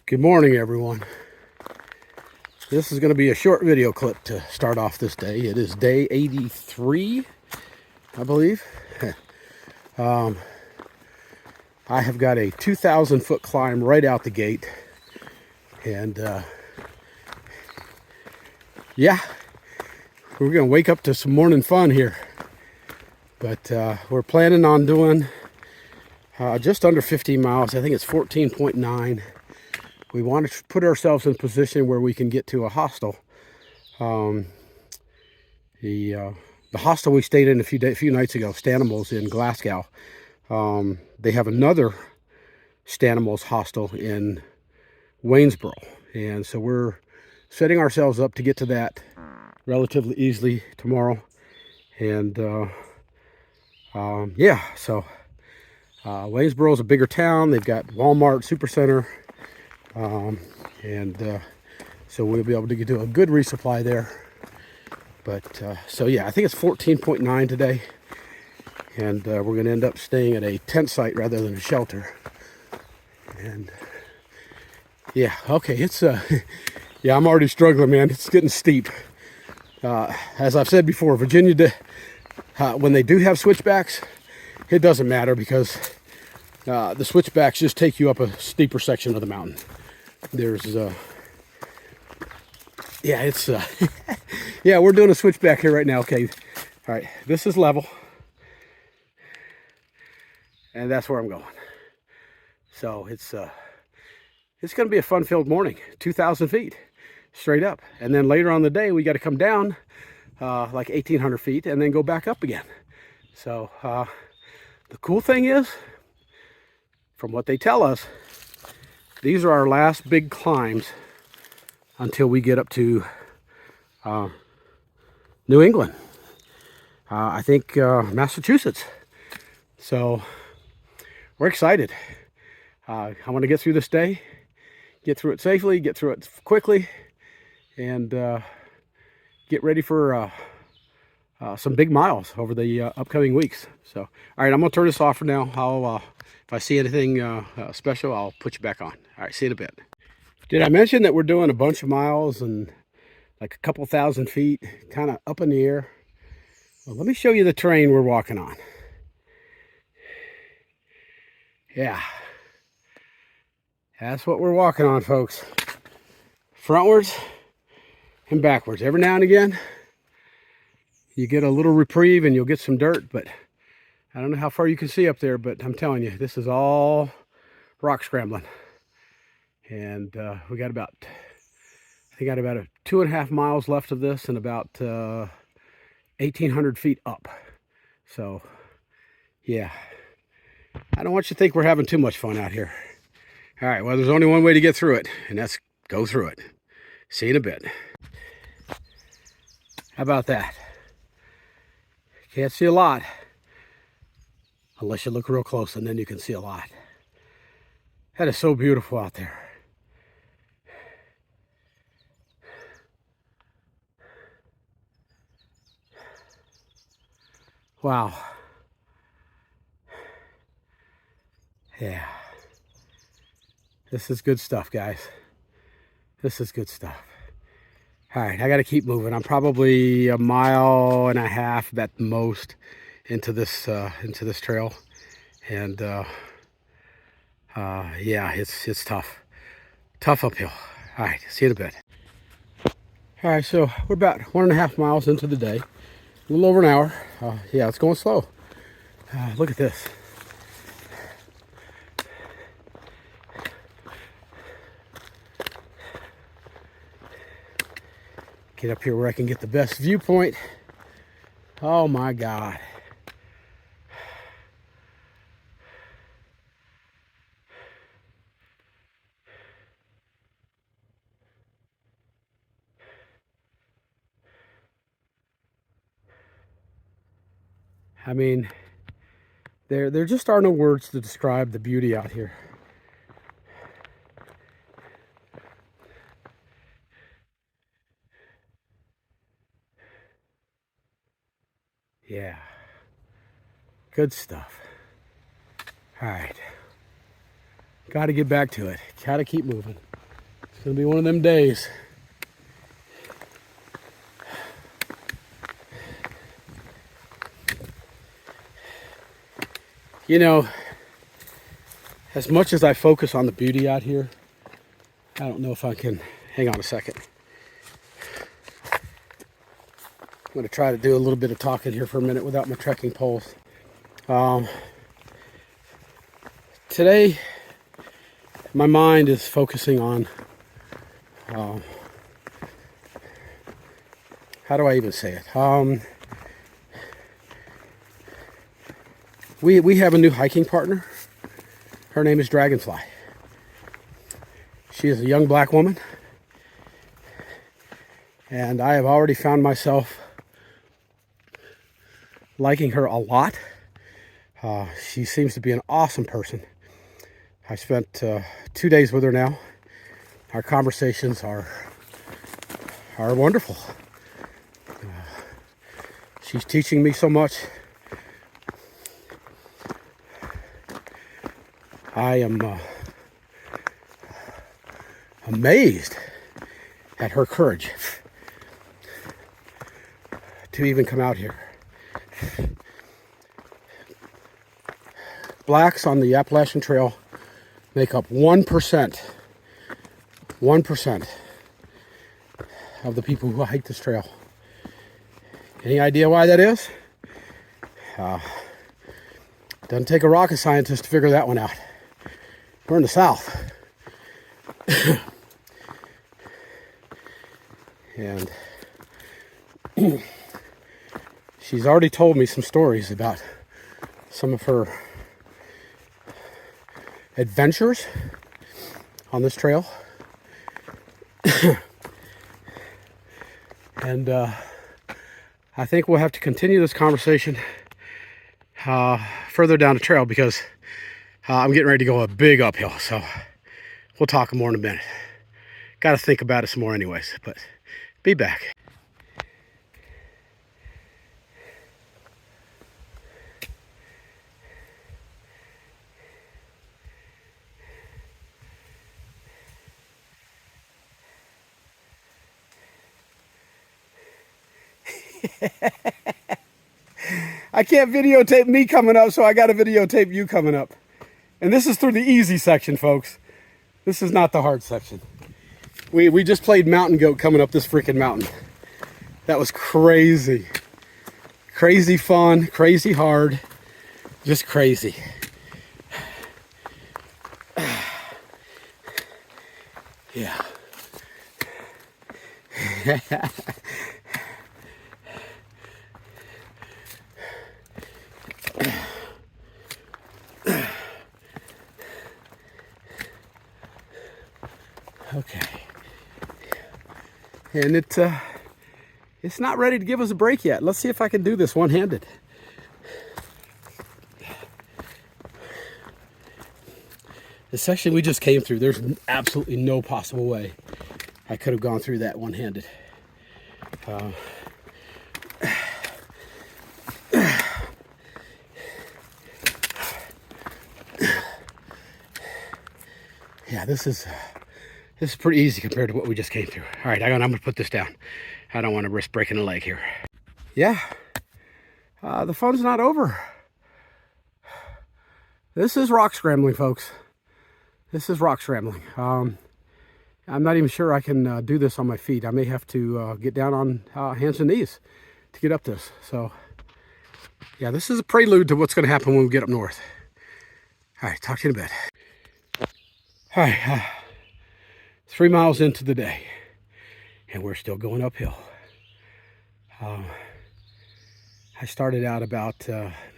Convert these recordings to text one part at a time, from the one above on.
Good morning, everyone. This is going to be a short video clip to start off this day. It is day 83, I believe. I have got a 2,000-foot climb right out the gate. And yeah, we're going to wake up to some morning fun here. But we're planning on doing just under 15 miles. I think it's 14.9. We want to put ourselves in a position where we can get to a hostel. The hostel we stayed in a few nights ago, Stanimals in Glasgow, they have another Stanimals hostel in Waynesboro. And so we're setting ourselves up to get to that relatively easily tomorrow. And yeah, so Waynesboro is a bigger town. They've got Walmart, Supercenter. So we'll be able to do a good resupply there. But so yeah, I think it's 14.9 today, and we're going to end up staying at a tent site rather than a shelter. And yeah, okay, it's yeah, I'm already struggling, man. It's getting steep. As I've said before, Virginia, when they do have switchbacks, it doesn't matter because the switchbacks just take you up a steeper section of the mountain. There's yeah, it's yeah, we're doing a switchback here right now. Okay, all right, this is level, and that's where I'm going. So it's going to be a fun-filled morning. 2,000 feet straight up, and then later on the day we got to come down like 1,800 feet and then go back up again. So the cool thing is, from what they tell us, these are our last big climbs until we get up to New England. I think Massachusetts. So we're excited. I want to get through this day, get through it safely, get through it quickly, and get ready for some big miles over the upcoming weeks. So, all right, I'm going to turn this off for now. If I see anything special, I'll put you back on. All right, see you in a bit. Did I mention that we're doing a bunch of miles and like a couple thousand feet, kind of up in the air? Well, let me show you the terrain we're walking on. Yeah, that's what we're walking on, folks. Frontwards and backwards. Every now and again, you get a little reprieve and you'll get some dirt, but I don't know how far you can see up there, but I'm telling you, this is all rock scrambling. And we got about, I think, 2.5 miles left of this and about 1,800 feet up. So, yeah, I don't want you to think we're having too much fun out here. All right, well, there's only one way to get through it, and that's go through it. See you in a bit. How about that? Can't see a lot unless you look real close, and then you can see a lot. That is so beautiful out there. Wow. Yeah. This is good stuff, guys. This is good stuff. All right, I got to keep moving. I'm probably 1.5 miles at most into this trail, and yeah, it's tough uphill. All right, see you in a bit. All right, so we're about 1.5 miles into the day, a little over an hour. Yeah, it's going slow. Look at this. Get up here where I can get the best viewpoint. Oh my God. I mean, there just are no words to describe the beauty out here. Yeah, good stuff. All right, got to get back to it. Got to keep moving. gonna be one of them days. You know, as much as I focus on the beauty out here, I don't know if I can, hang on a second. I'm gonna try to do a little bit of talking here for a minute without my trekking poles. Today, my mind is focusing on, how do I even say it? We have a new hiking partner. Her name is Dragonfly. She is a young black woman. And I have already found myself liking her a lot. She seems to be an awesome person. I spent 2 days with her now. Our conversations are wonderful. She's teaching me so much. I am amazed at her courage to even come out here. Blacks on the Appalachian Trail make up 1% of the people who hike this trail. Any idea why that is? Doesn't take a rocket scientist to figure that one out. We're in the South. And she's already told me some stories about some of her adventures on this trail. And I think we'll have to continue this conversation further down the trail because I'm getting ready to go a big uphill. So we'll talk more in a minute. Got to think about it some more anyways, but be back. I can't videotape me coming up, so I got to videotape you coming up. And this is through the easy section, folks. This is not the hard section. We just played mountain goat coming up this freaking mountain. That was crazy. Crazy fun, crazy hard, just crazy. Yeah. Okay. And it's not ready to give us a break yet. Let's see if I can do this one-handed. The section we just came through, there's absolutely no possible way I could have gone through that one-handed. Yeah, this is pretty easy compared to what we just came through. All right, I'm gonna put this down. I don't want to risk breaking a leg here. Yeah, the fun's not over. This is rock scrambling, folks. This is rock scrambling. I'm not even sure I can do this on my feet. I may have to get down on hands and knees to get up this. So, yeah, this is a prelude to what's going to happen when we get up north. All right, talk to you in a bit. All right, 3 miles into the day, and we're still going uphill. I started out about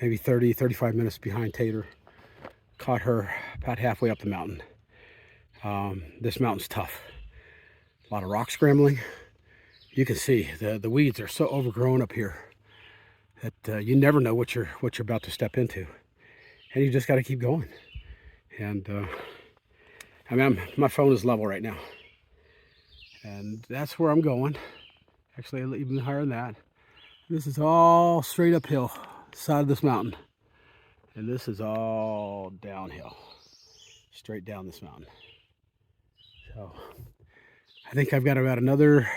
maybe 35 minutes behind Tater. Caught her about halfway up the mountain. This mountain's tough. A lot of rock scrambling. You can see the weeds are so overgrown up here that you never know what you're about to step into, and you just got to keep going. And I mean, my phone is level right now, and that's where I'm going. Actually, even higher than that. This is all straight uphill, side of this mountain, and this is all downhill, straight down this mountain. So I think I've got about another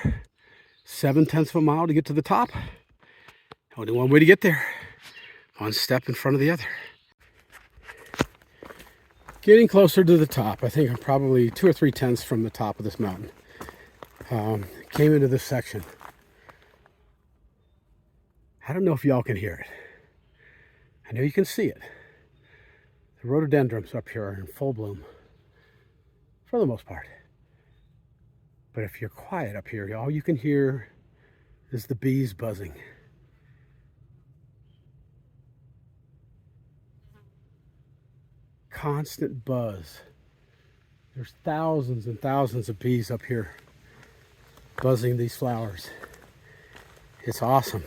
7/10 of a mile to get to the top. Only one way to get there. One step in front of the other. Getting closer to the top. I think I'm probably 2 or 3 tenths from the top of this mountain. Came into this section. I don't know if y'all can hear it. I know you can see it. The rhododendrons up here are in full bloom, for the most part. But if you're quiet up here, all you can hear is the bees buzzing. Constant buzz. There's thousands and thousands of bees up here buzzing these flowers. It's awesome.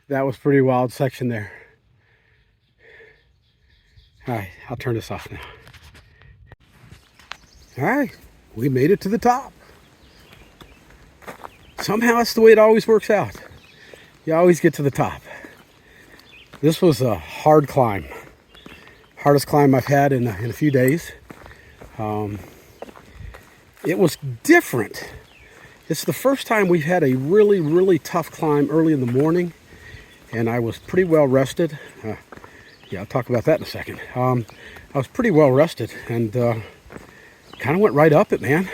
That was a pretty wild section there. All right, I'll turn this off now. All right, we made it to the top. Somehow that's the way it always works out. You always get to the top. This was a hard climb. Hardest climb I've had in a few days. It was different. It's the first time we've had a really, really tough climb early in the morning. And I was pretty well rested. Yeah, I'll talk about that in a second. I was pretty well rested and kind of went right up it, man.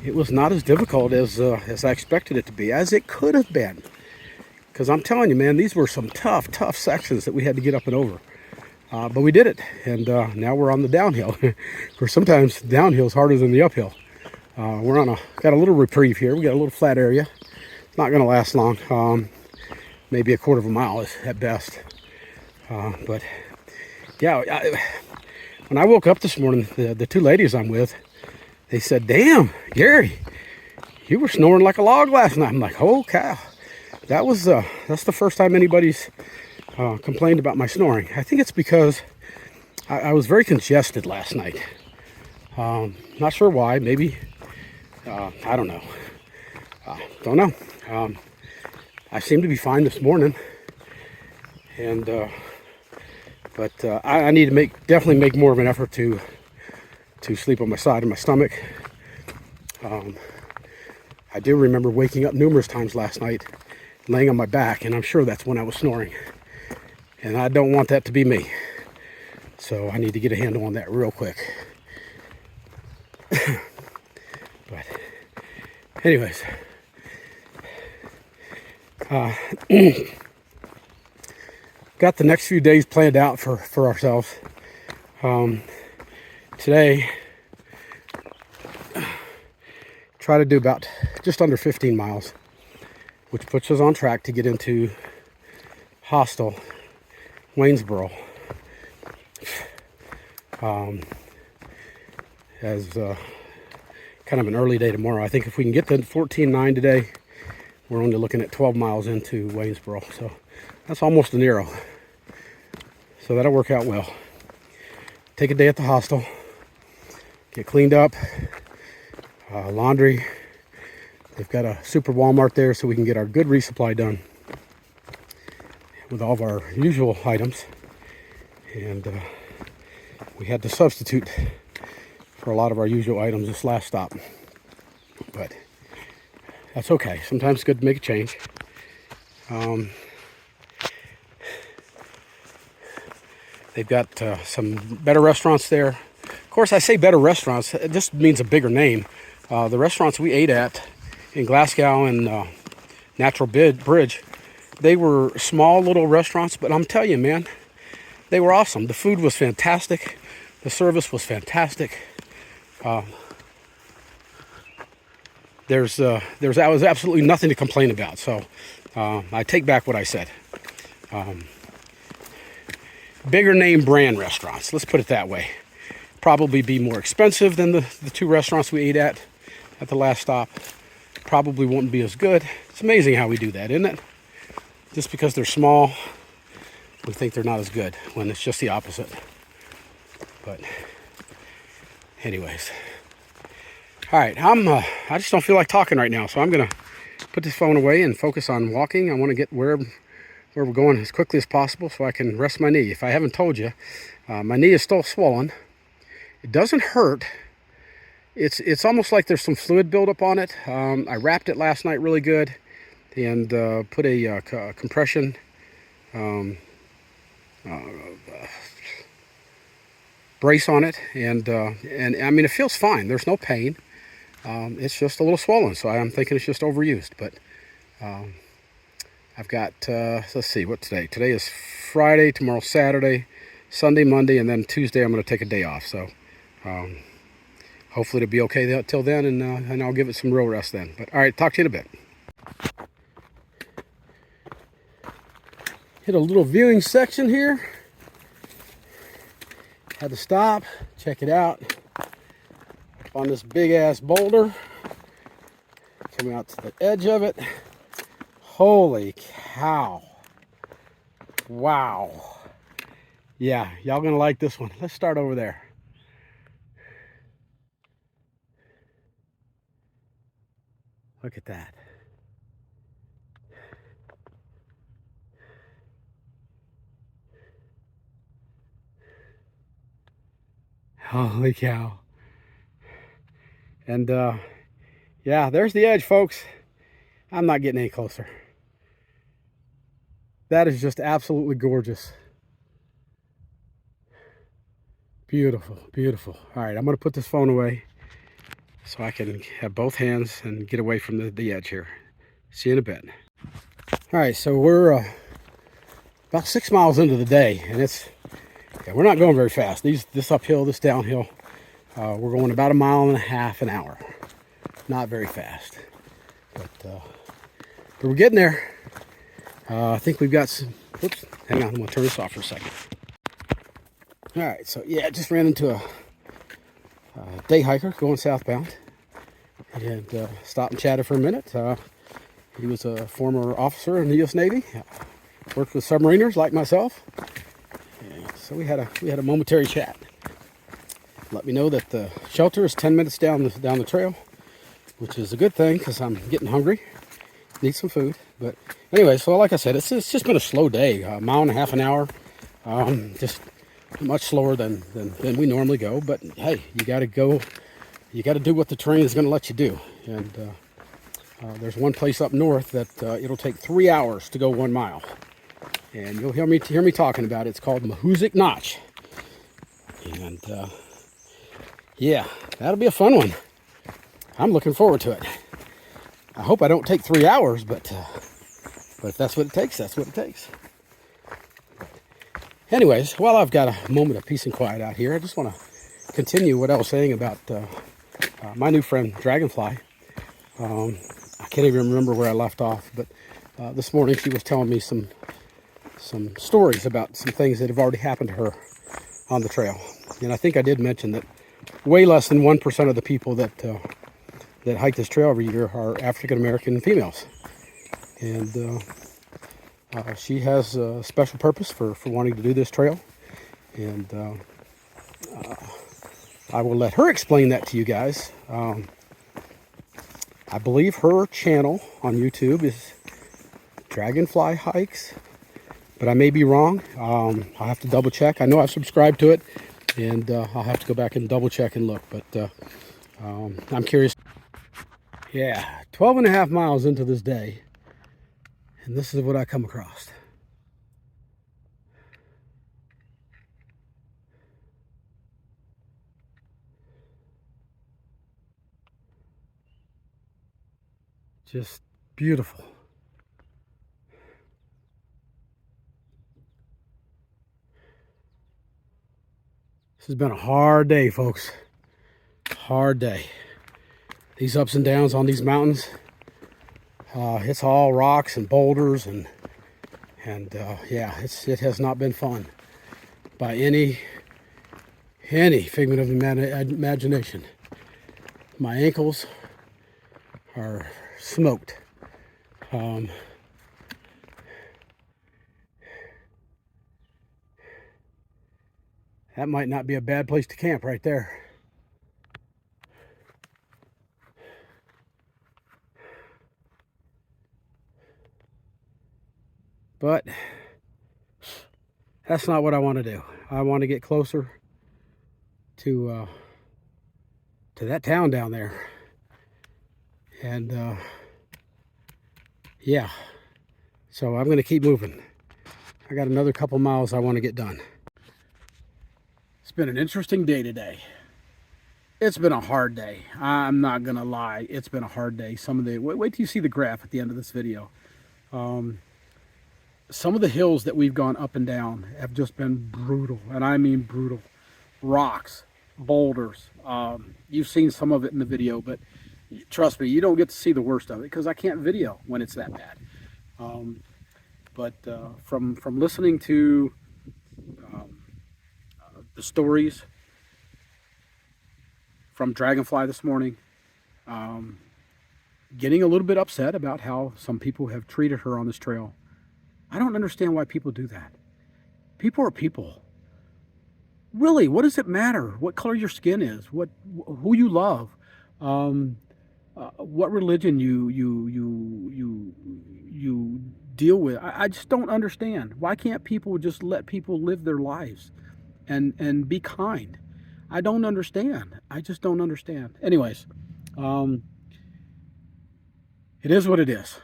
It was not as difficult as I expected it to be, as it could have been. Because I'm telling you, man, these were some tough, tough sections that we had to get up and over. But we did it, and now we're on the downhill. Where sometimes downhill is harder than the uphill. We're got a little reprieve here. We got a little flat area. It's not going to last long. Maybe a quarter of a mile is at best. But yeah, when I woke up this morning, the two ladies I'm with, they said, "Damn, Gary, you were snoring like a log last night." I'm like, "Oh cow." That's the first time anybody's complained about my snoring. I think it's because I was very congested last night. Not sure why. Maybe I don't know. Don't know. I seem to be fine this morning, and but I need to definitely make more of an effort to sleep on my side of my stomach. I do remember waking up numerous times last night, laying on my back, and I'm sure that's when I was snoring, and I don't want that to be me. So I need to get a handle on that real quick. But anyways. Got the next few days planned out for ourselves. Today, try to do about just under 15 miles, which puts us on track to get into Hostel, Waynesboro, as kind of an early day tomorrow. I think if we can get to 14.9 today, we're only looking at 12 miles into Waynesboro, so that's almost an arrow. So that'll work out well. Take a day at the hostel, get cleaned up, laundry. They've got a super Walmart there, so we can get our good resupply done with all of our usual items. And we had to substitute for a lot of our usual items this last stop, but that's okay. Sometimes it's good to make a change. They've got some better restaurants there. Of course, I say better restaurants. It just means a bigger name. The restaurants we ate at in Glasgow and Natural Bridge, they were small little restaurants, but I'm telling you, man, they were awesome. The food was fantastic. The service was fantastic. There was absolutely nothing to complain about. So I take back what I said. Bigger name brand restaurants, let's put it that way. Probably be more expensive than the two restaurants we ate at the last stop. Probably won't be as good. It's amazing how we do that, isn't it? Just because they're small, we think they're not as good when it's just the opposite. But anyways, all right, I just don't feel like talking right now, so I'm gonna put this phone away and focus on walking. I want to get where we're going as quickly as possible so I can rest my knee. If I haven't told you, my knee is still swollen. It doesn't hurt. It's almost like there's some fluid buildup on it. I wrapped it last night really good and put a compression brace on it, and I mean, it feels fine. There's no pain. It's just a little swollen, so I'm thinking it's just overused. But I've got, let's see, what today? Today is Friday, tomorrow Saturday, Sunday, Monday, and then Tuesday I'm going to take a day off. So hopefully it'll be okay till then, and I'll give it some real rest then. But all right, talk to you in a bit. Hit a little viewing section here. Had to stop, check it out. On this big ass boulder, coming out to the edge of it. Holy cow. Wow. Yeah, y'all gonna like this one. Let's start over there. Look at that. Holy cow. And yeah, there's the edge, folks. I'm not getting any closer. That is just absolutely gorgeous. Beautiful, beautiful. All right, I'm going to put this phone away so I can have both hands and get away from the edge here. See you in a bit. All right, so we're about 6 miles into the day, and we're not going very fast. This uphill, this downhill, we're going about 1.5 miles an hour. Not very fast, but we're getting there. I think we've got some, oops, hang on, I'm gonna turn this off for a second. All right, so yeah, just ran into a day hiker going southbound, and stopped and chatted for a minute. He was a former officer in the U.S. Navy, worked with submariners like myself, and so we had a momentary chat. Let me know that the shelter is 10 minutes down the trail, which is a good thing because I'm getting hungry, need some food. But anyway, so like I said, it's just been a slow day, 1.5 miles an hour, just much slower than we normally go. But hey, you got to go, you got to do what the terrain is going to let you do. And there's one place up north that it'll take 3 hours to go 1 mile, and you'll hear me talking about it. It's called Mahoosic Notch, and yeah, that'll be a fun one. I'm looking forward to it. I hope I don't take 3 hours, but if that's what it takes, that's what it takes. Anyways, while I've got a moment of peace and quiet out here, I just want to continue what I was saying about my new friend Dragonfly. I can't even remember where I left off, but this morning she was telling me some stories about some things that have already happened to her on the trail. And I think I did mention that way less than 1% of the people that hike this trail every year are African American females. And she has a special purpose for wanting to do this trail. And I will let her explain that to you guys. I believe her channel on YouTube is Dragonfly Hikes, but I may be wrong. I'll have to double check. I know I've subscribed to it, and I'll have to go back and double check and look, but I'm curious. Yeah, 12.5 miles into this day, and this is what I come across. Just beautiful. This has been a hard day, folks. Hard day. These ups and downs on these mountains, it's all rocks and boulders, and yeah, it has not been fun by any figment of imagination. My ankles are smoked. That might not be a bad place to camp right there. But that's not what I want to do. I want to get closer to that town down there. And yeah, so I'm going to keep moving. I got another couple miles I want to get done. It's been an interesting day today. It's been a hard day. I'm not going to lie. It's been a hard day. Wait till you see the graph at the end of this video. Some of the hills that we've gone up and down have just been brutal, and I mean brutal. Rocks, boulders. You've seen some of it in the video, but trust me, you don't get to see the worst of it because I can't video when it's that bad. But from listening to the stories from Dragonfly this morning, getting a little bit upset about how some people have treated her on this trail. I don't understand why people do that. People are people. Really, what does it matter what color your skin is, who you love, what religion you deal with? I just don't understand. Why can't people just let people live their lives and be kind? I don't understand. I just don't understand. Anyways, it is what it is.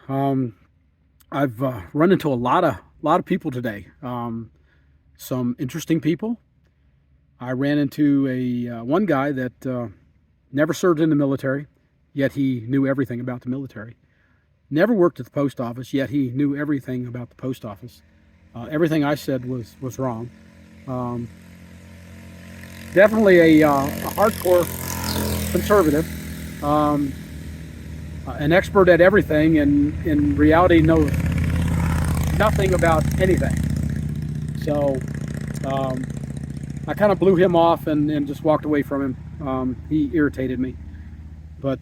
I've run into a lot of people today. Some interesting people. I ran into one guy that never served in the military, yet he knew everything about the military. Never worked at the post office, yet he knew everything about the post office. Everything I said was wrong. Definitely a hardcore conservative. An expert at everything, and in reality knows nothing about anything. So I kind of blew him off and just walked away from him. He irritated me. But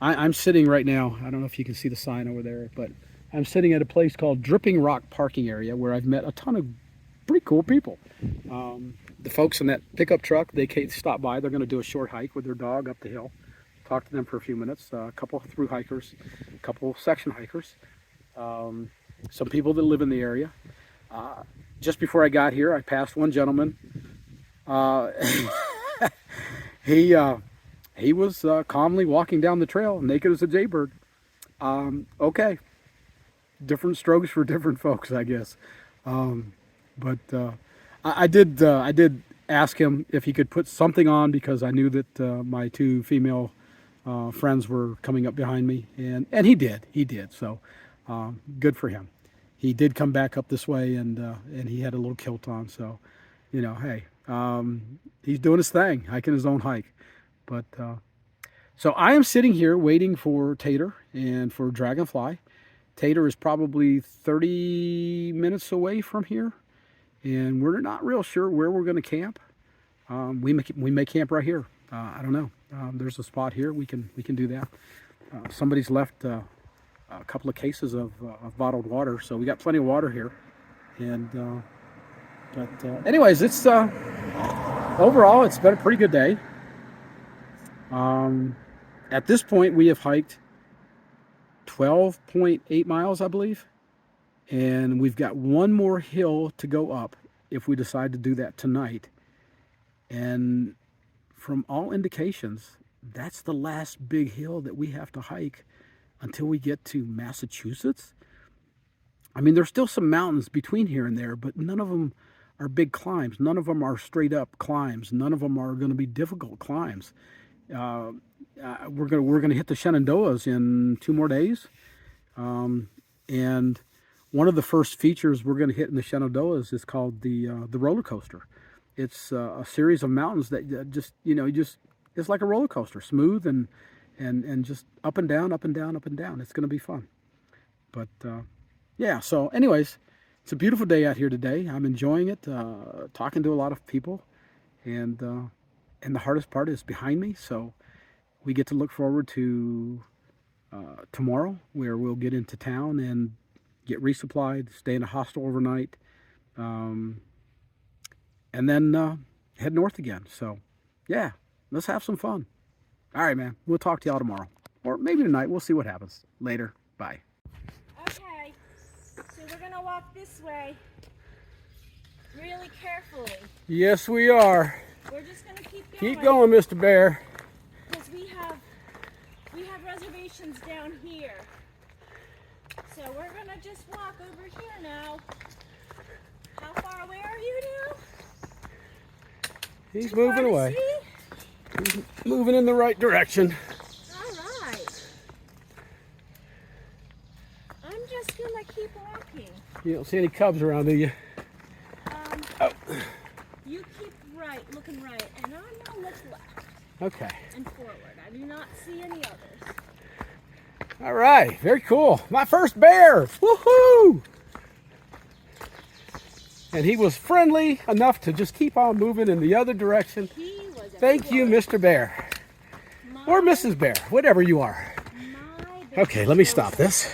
I'm sitting right now, I don't know if you can see the sign over there, but I'm sitting at a place called Dripping Rock Parking Area where I've met a ton of pretty cool people. The folks in that pickup truck, they stop by. They're going to do a short hike with their dog up the hill. Talk to them for a few minutes. A couple through hikers, a couple section hikers, some people that live in the area. Just before I got here, I passed one gentleman. He was calmly walking down the trail, naked as a jaybird. Okay, different strokes for different folks, I guess. But I did ask him if he could put something on because I knew that my two female friends were coming up behind me, and he did. So good for him. He did come back up this way, and he had a little kilt on. So, you know, hey, he's doing his thing, hiking his own hike. But so I am sitting here waiting for Tater and for Dragonfly. Tater is probably 30 minutes away from here, and we're not real sure where we're going to camp. We may camp right here. I don't know. There's a spot here. We can do that. Somebody's left a couple of cases of bottled water, so we got plenty of water here. And but anyways, it's overall it's been a pretty good day. At this point, we have hiked 12.8 miles, I believe, and we've got one more hill to go up if we decide to do that tonight. And from all indications, that's the last big hill that we have to hike until we get to Massachusetts. I mean, there's still some mountains between here and there, but none of them are big climbs. None of them are straight up climbs. None of them are going to be difficult climbs. We're gonna hit the Shenandoahs in 2 more days, and one of the first features we're going to hit in the Shenandoahs is called the roller coaster. It's a series of mountains that just it's like a roller coaster, smooth and just up and down, up and down, up and down. It's going to be fun. But yeah. So, anyways, it's a beautiful day out here today. I'm enjoying it. Talking to a lot of people, and the hardest part is behind me. So we get to look forward to tomorrow, where we'll get into town and get resupplied, stay in a hostel overnight, and then head north again. So, yeah, let's have some fun. All right, man. We'll talk to y'all tomorrow. Or maybe tonight. We'll see what happens. Later. Bye. Okay, so we're going to walk this way really carefully. Yes, we are. We're just going to keep going. Keep going, Mr. Bear. Because we have reservations down here. So we're going to just walk over here now. How far away are you now? He's moving away. He's moving in the right direction. All right. I'm just going to keep walking. You don't see any cubs around, do you? Oh. You keep looking right, and I'm going to look left. Okay. And forward. I do not see any others. All right. Very cool. My first bear. Woohoo! And he was friendly enough to just keep on moving in the other direction. He was a Thank you, Mr. Bear. Or Mrs. Bear, whatever you are. Okay, let me stop this.